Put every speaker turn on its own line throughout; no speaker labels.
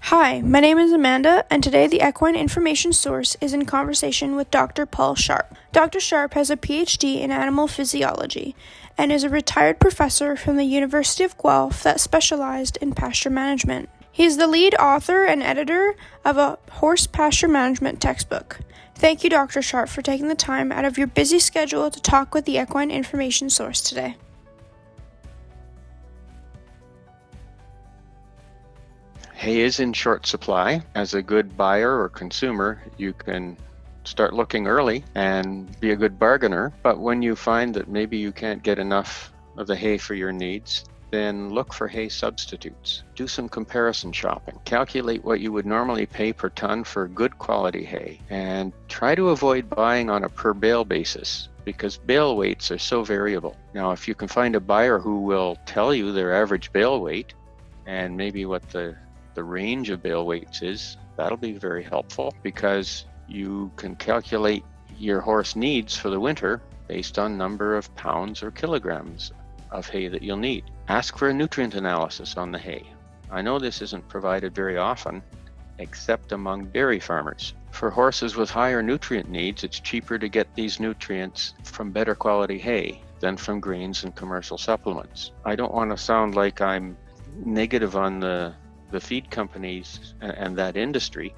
Hi, my name is Amanda, and today the Equine Information Source is in conversation with Dr. Paul Sharpe. Dr. Sharpe has a PhD in Animal Physiology and is a retired professor from the University of Guelph that specialized in pasture management. He is the lead author and editor of a horse pasture management textbook. Thank you, Dr. Sharpe, for taking the time out of your busy schedule to talk with the Equine Information Source today.
Hay is in short supply. As a good buyer or consumer, you can start looking early and be a good bargainer. But when you find that maybe you can't get enough of the hay for your needs, then look for hay substitutes. Do some comparison shopping. Calculate what you would normally pay per ton for good quality hay, and try to avoid buying on a per bale basis because bale weights are so variable. Now, if you can find a buyer who will tell you their average bale weight and maybe what the range of bale weights is, that'll be very helpful because you can calculate your horse needs for the winter based on number of pounds or kilograms of hay that you'll need. Ask for a nutrient analysis on the hay. I know this isn't provided very often, except among dairy farmers. For horses with higher nutrient needs, it's cheaper to get these nutrients from better quality hay than from grains and commercial supplements. I don't want to sound like I'm negative on the feed companies and that industry,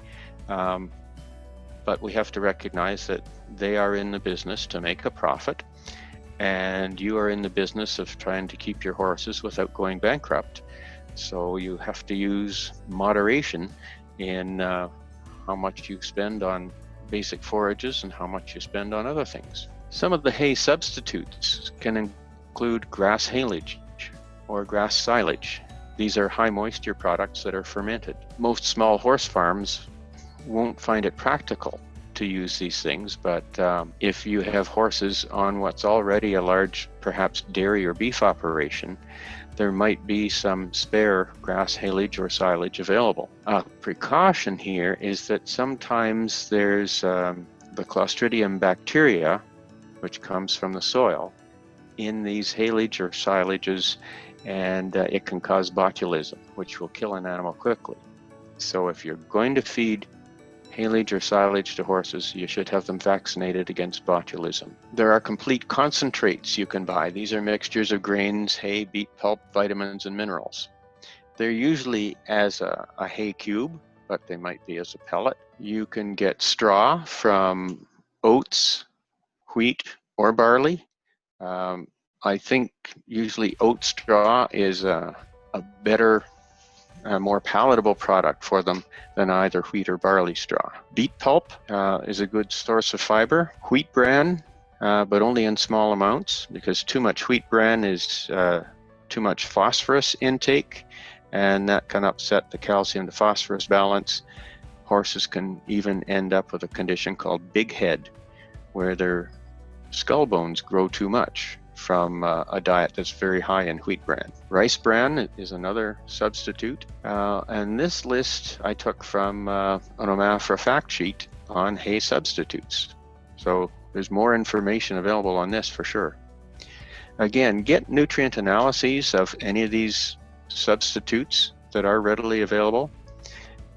but we have to recognize that they are in the business to make a profit, and you are in the business of trying to keep your horses without going bankrupt. So you have to use moderation in how much you spend on basic forages and how much you spend on other things. Some of the hay substitutes can include grass haylage or grass silage. These are high moisture products that are fermented. Most small horse farms won't find it practical to use these things, but if you have horses on what's already a large, perhaps dairy or beef operation, there might be some spare grass haylage or silage available. A precaution here is that sometimes there's the Clostridium bacteria, which comes from the soil, in these haylage or silages, and it can cause botulism, which will kill an animal quickly. So if you're going to feed haylage or silage to horses, you should have them vaccinated against botulism. There are complete concentrates you can buy. These are mixtures of grains, hay, beet pulp, vitamins, and minerals. They're usually as a hay cube, but they might be as a pellet. You can get straw from oats, wheat, or barley. I think usually oat straw is a better, more palatable product for them than either wheat or barley straw. Beet pulp is a good source of fiber. Wheat bran, but only in small amounts, because too much wheat bran is too much phosphorus intake, and that can upset the calcium to phosphorus balance. Horses can even end up with a condition called big head, where their skull bones grow too much from a diet that's very high in wheat bran. Rice bran is another substitute, and this list I took from an OMAFRA fact sheet on hay substitutes. So there's more information available on this for sure. Again, get nutrient analyses of any of these substitutes that are readily available,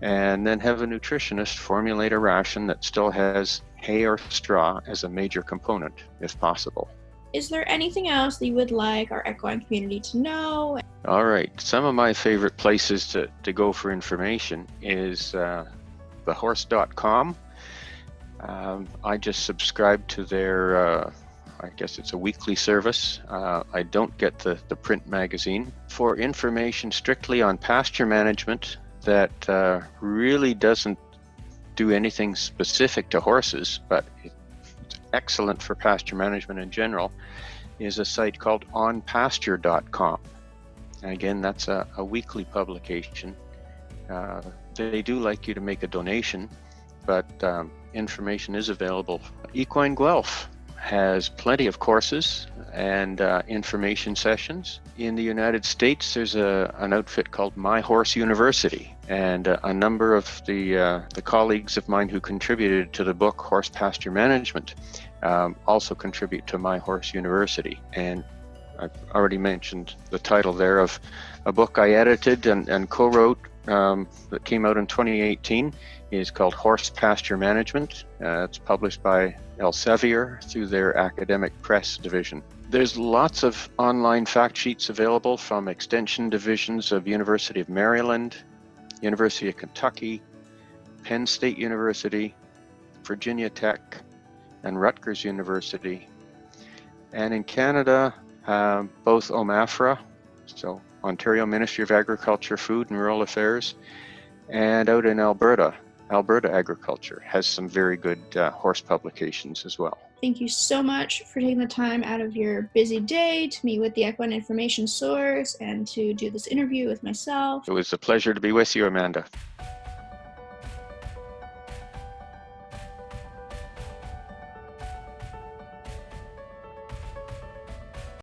and then have a nutritionist formulate a ration that still has hay or straw as a major component if possible.
Is there anything else that you would like our equine community to know?
All right, some of my favorite places to go for information is thehorse.com. I just subscribe to their, I guess it's a weekly service. I don't get the print magazine. For information strictly on pasture management that really doesn't do anything specific to horses, but it's excellent for pasture management in general, is a site called onpasture.com. Again, that's a weekly publication. They do like you to make a donation, but information is available. Equine Guelph has plenty of courses and information sessions. In the United States, there's an outfit called My Horse University, and a number of the colleagues of mine who contributed to the book Horse Pasture Management also contribute to My Horse University. And I've already mentioned the title there of a book I edited and co-wrote that came out in 2018 is called Horse Pasture Management. It's published by Elsevier through their academic press division. There's lots of online fact sheets available from extension divisions of University of Maryland, University of Kentucky, Penn State University, Virginia Tech, and Rutgers University. And in Canada, both OMAFRA, so Ontario Ministry of Agriculture, Food and Rural Affairs, and out in Alberta, Alberta Agriculture has some very good horse publications as well.
Thank you so much for taking the time out of your busy day to meet with the Equine Information Source and to do this interview with myself.
It was a pleasure to be with you, Amanda.